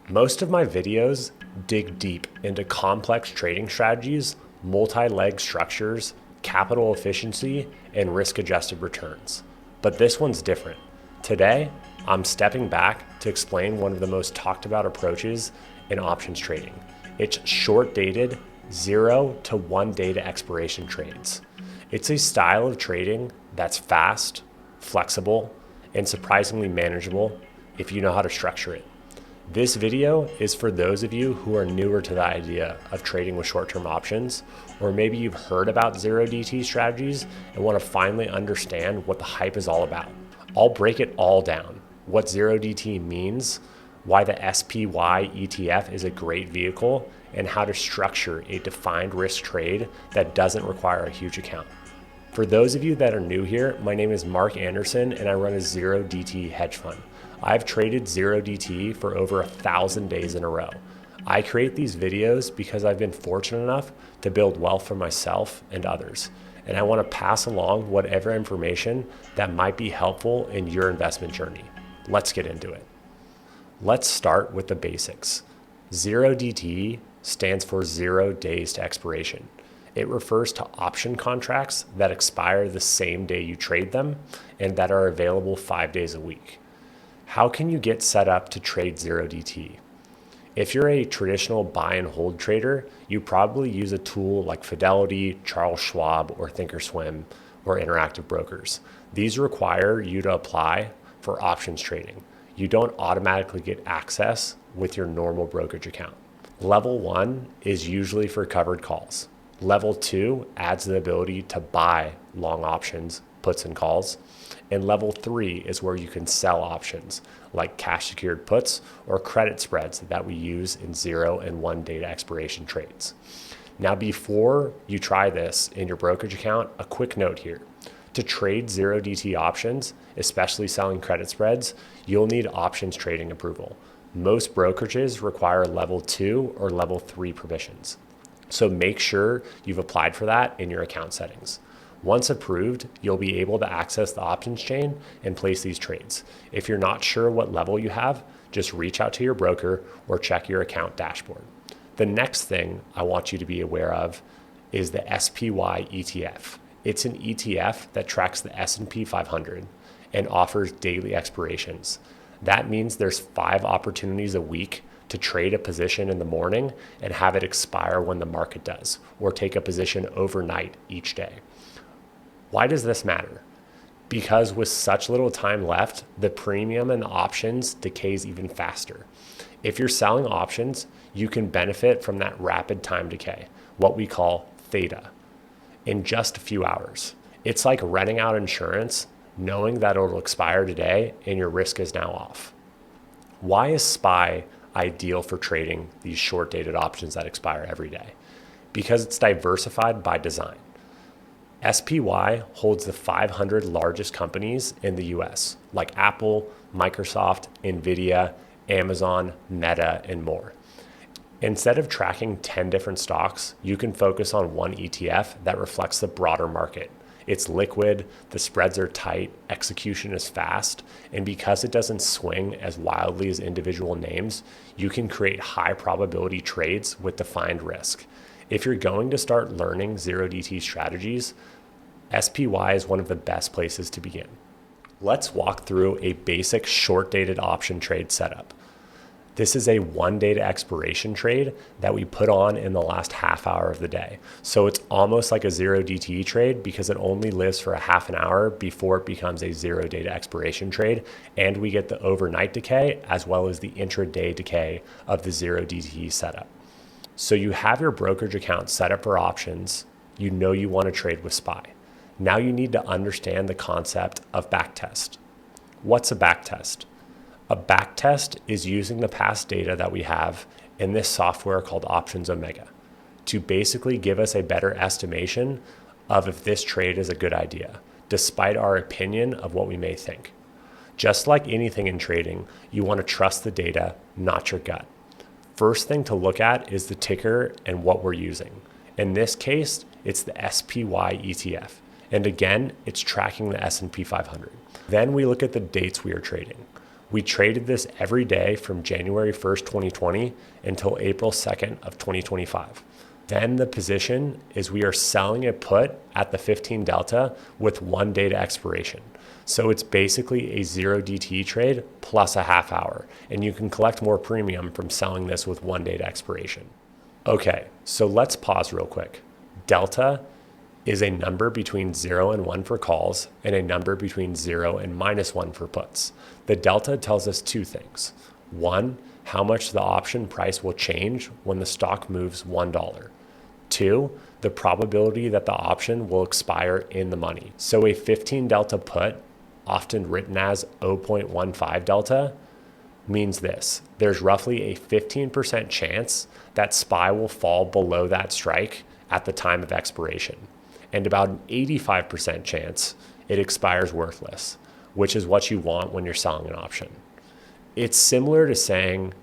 Most of my videos dig deep into complex trading strategies, multi-leg structures, capital efficiency, and risk-adjusted returns. But this one's different. Today, I'm stepping back to explain one of the most talked about approaches in options trading. It's short-dated 0 to 1 day to expiration trades. It's a style of trading that's fast, flexible, and surprisingly manageable if you know how to structure it. This video is for those of you who are newer to the idea of trading with short-term options, or maybe you've heard about 0DT strategies and want to finally understand what the hype is all about. I'll break it all down, what 0DT means, why the SPY ETF is a great vehicle, and how to structure a defined risk trade that doesn't require a huge account. For those of you that are new here, my name is Mark Anderson and I run a 0DT hedge fund. I've traded 0DT for over 1,000 days in a row. I create these videos because I've been fortunate enough to build wealth for myself and others. And I want to pass along whatever information that might be helpful in your investment journey. Let's get into it. Let's start with the basics. 0DT stands for 0 days to expiration. It refers to option contracts that expire the same day you trade them and that are available 5 days a week. How can you get set up to trade 0DT? If you're a traditional buy and hold trader, you probably use a tool like Fidelity, Charles Schwab, or Thinkorswim, or Interactive Brokers. These require you to apply for options trading. You don't automatically get access with your normal brokerage account. Level 1 is usually for covered calls. Level 2 adds the ability to buy long options, puts and calls. And level 3 is where you can sell options like cash secured puts or credit spreads that we use in 0 and 1 day to expiration trades. Now, before you try this in your brokerage account, a quick note here. To trade 0DT options, especially selling credit spreads, you'll need options trading approval. Most brokerages require level 2 or level 3 permissions. So make sure you've applied for that in your account settings. Once approved, you'll be able to access the options chain and place these trades. If you're not sure what level you have, just reach out to your broker or check your account dashboard. The next thing I want you to be aware of is the SPY ETF. It's an ETF that tracks the S&P 500 and offers daily expirations. That means there's 5 opportunities a week to trade a position in the morning and have it expire when the market does, or take a position overnight each day. Why does this matter? Because with such little time left, the premium in the options decays even faster. If you're selling options, you can benefit from that rapid time decay, what we call theta, in just a few hours. It's like renting out insurance, knowing that it'll expire today and your risk is now off. Why is SPY ideal for trading these short-dated options that expire every day? Because it's diversified by design. SPY holds the 500 largest companies in the US, like Apple, Microsoft, Nvidia, Amazon, Meta, and more. Instead of tracking 10 different stocks, you can focus on one ETF that reflects the broader market. It's liquid, the spreads are tight, execution is fast, and because it doesn't swing as wildly as individual names, you can create high probability trades with defined risk. If you're going to start learning 0DT strategies, SPY is one of the best places to begin. Let's walk through a basic short-dated option trade setup. This is a 1 day to expiration trade that we put on in the last half hour of the day. So it's almost like a 0DT trade because it only lives for a half an hour before it becomes a 0 day to expiration trade. And we get the overnight decay as well as the intraday decay of the 0DT setup. So you have your brokerage account set up for options. You know you want to trade with SPY. Now you need to understand the concept of backtest. What's a backtest? A backtest is using the past data that we have in this software called Options Omega to basically give us a better estimation of if this trade is a good idea, despite our opinion of what we may think. Just like anything in trading, you want to trust the data, not your gut. First thing to look at is the ticker and what we're using. In this case, it's the SPY ETF. And again, it's tracking the S&P 500. Then we look at the dates we are trading. We traded this every day from January 1st, 2020 until April 2nd of 2025. Then the position is we are selling a put at the 15 delta with 1 day to expiration. So it's basically a 0 DTE trade plus a half hour, and you can collect more premium from selling this with 1 day to expiration. Okay, so let's pause real quick. Delta is a number between 0 and 1 for calls and a number between 0 and -1 for puts. The delta tells us two things. One, how much the option price will change when the stock moves $1. Two, the probability that the option will expire in the money. So a 15 delta put, often written as 0.15 delta, means this. There's roughly a 15% chance that SPY will fall below that strike at the time of expiration, and about an 85% chance it expires worthless, which is what you want when you're selling an option. It's similar to saying,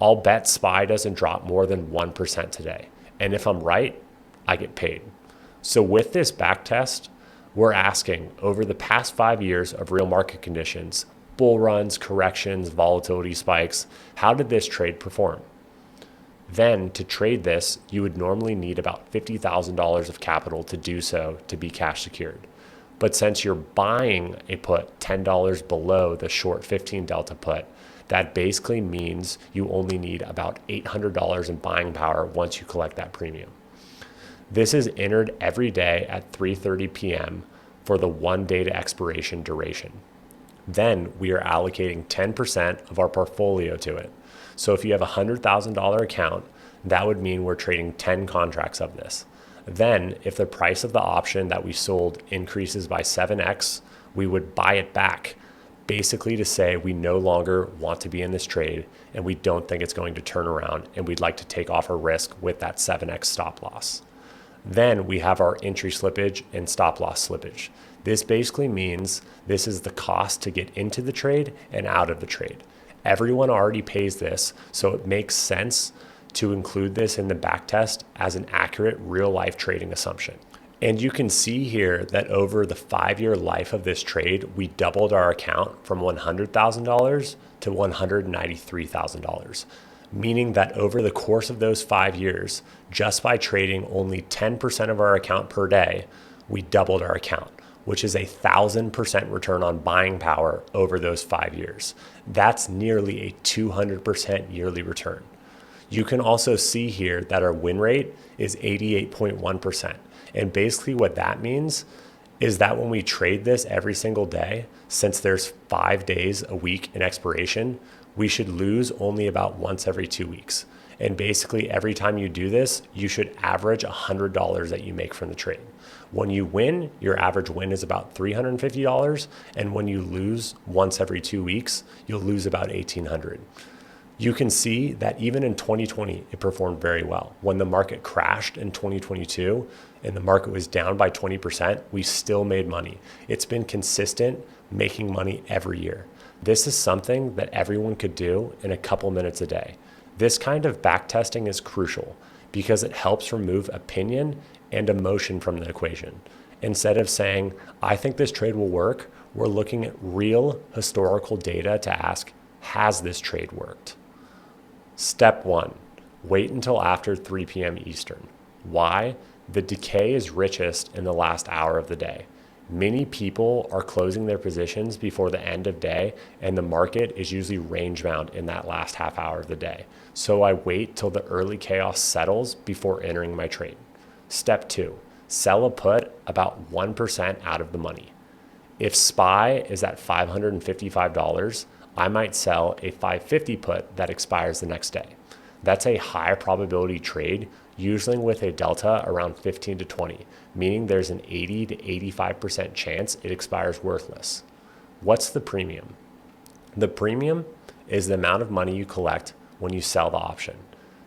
I'll bet SPY doesn't drop more than 1% today, and if I'm right, I get paid. So with this back test, we're asking, over the past 5 years of real market conditions, bull runs, corrections, volatility spikes, how did this trade perform? Then to trade this, you would normally need about $50,000 of capital to do so to be cash secured. But since you're buying a put $10 below the short 15 delta put, that basically means you only need about $800 in buying power once you collect that premium. This is entered every day at 3:30 p.m. for the 1 day to expiration duration. Then we are allocating 10% of our portfolio to it. So if you have a $100,000 account, that would mean we're trading 10 contracts of this. Then if the price of the option that we sold increases by 7x, we would buy it back, basically to say we no longer want to be in this trade and we don't think it's going to turn around and we'd like to take off our risk with that 7x stop loss. Then we have our entry slippage and stop loss slippage. This basically means this is the cost to get into the trade and out of the trade. Everyone already pays this, so it makes sense to include this in the backtest as an accurate real life trading assumption. And you can see here that over the 5-year life of this trade, we doubled our account from $100,000 to $193,000. Meaning that over the course of those 5 years, just by trading only 10% of our account per day, we doubled our account, which is 1,000% return on buying power over those 5 years. That's nearly a 200% yearly return. You can also see here that our win rate is 88.1%. And basically what that means is that when we trade this every single day, since there's 5 days a week in expiration, we should lose only about once every 2 weeks. And basically every time you do this, you should average $100 that you make from the trade. When you win, your average win is about $350. And when you lose once every 2 weeks, you'll lose about $1,800. You can see that even in 2020, it performed very well. When the market crashed in 2022 and the market was down by 20%, we still made money. It's been consistent, making money every year. This is something that everyone could do in a couple minutes a day. This kind of backtesting is crucial because it helps remove opinion and emotion from the equation. Instead of saying, I think this trade will work, we're looking at real historical data to ask, has this trade worked? Step 1, wait until after 3 p.m. Eastern. Why? The decay is richest in the last hour of the day. Many people are closing their positions before the end of day, and the market is usually range bound in that last half hour of the day. So I wait till the early chaos settles before entering my trade. Step 2, sell a put about 1% out of the money. If SPY is at $555, I might sell a $550 put that expires the next day. That's a high probability trade, usually with a delta around 15 to 20, meaning there's an 80 to 85% chance it expires worthless. What's the premium? The premium is the amount of money you collect when you sell the option.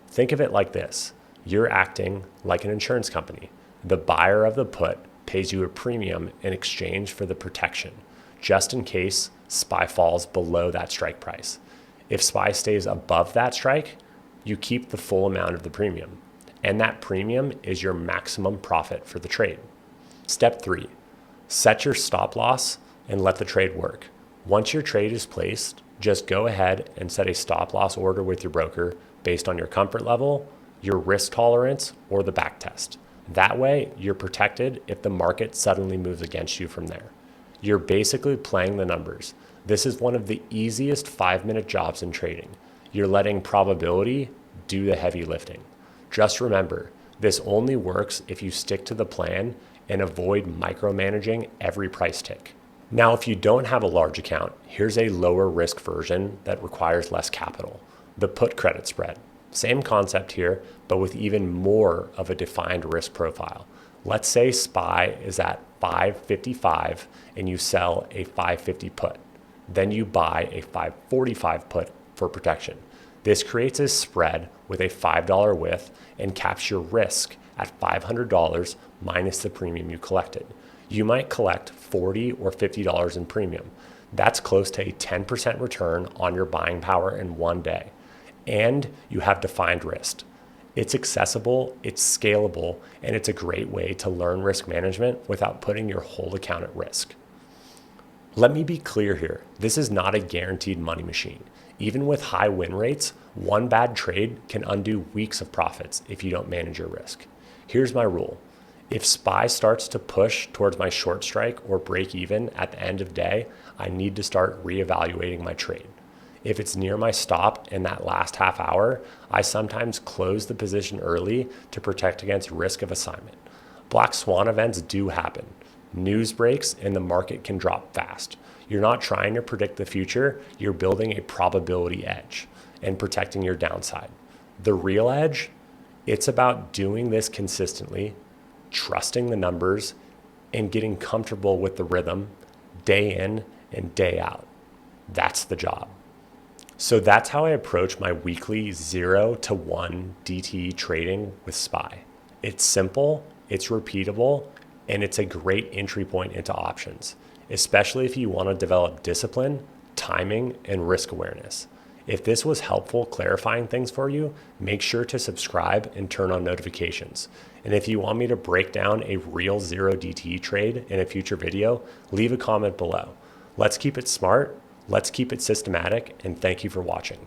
Think of it like this. You're acting like an insurance company. The buyer of the put pays you a premium in exchange for the protection, just in case SPY falls below that strike price. If SPY stays above that strike, you keep the full amount of the premium. And that premium is your maximum profit for the trade. Step 3, set your stop loss and let the trade work. Once your trade is placed, Just go ahead and set a stop loss order with your broker based on your comfort level, your risk tolerance, or the back test. That way, you're protected if the market suddenly moves against you from there. You're basically playing the numbers. This is one of the easiest 5-minute jobs in trading. You're letting probability do the heavy lifting. Just remember, this only works if you stick to the plan and avoid micromanaging every price tick. Now, if you don't have a large account, here's a lower risk version that requires less capital, the put credit spread. Same concept here, but with even more of a defined risk profile. Let's say SPY is at 555 and you sell a 550 put. Then you buy a 545 put for protection. This creates a spread with a $5 width and caps your risk at $500 minus the premium you collected. You might collect $40 or $50 in premium. That's close to a 10% return on your buying power in one day. And you have defined risk. It's accessible, it's scalable, and it's a great way to learn risk management without putting your whole account at risk. Let me be clear here. This is not a guaranteed money machine. Even with high win rates, one bad trade can undo weeks of profits if you don't manage your risk. Here's my rule. If SPY starts to push towards my short strike or break even at the end of day, I need to start reevaluating my trade. If it's near my stop in that last half hour, I sometimes close the position early to protect against risk of assignment. Black swan events do happen. News breaks and the market can drop fast. You're not trying to predict the future, you're building a probability edge and protecting your downside. The real edge, it's about doing this consistently, trusting the numbers, and getting comfortable with the rhythm day in and day out. That's the job. So that's how I approach my weekly 0 to 1 DTE trading with SPY. It's simple, it's repeatable, and it's a great entry point into options, especially if you want to develop discipline, timing, and risk awareness. If this was helpful clarifying things for you, make sure to subscribe and turn on notifications. And if you want me to break down a real 0 DTE trade in a future video, leave a comment below. Let's keep it smart, let's keep it systematic, and thank you for watching.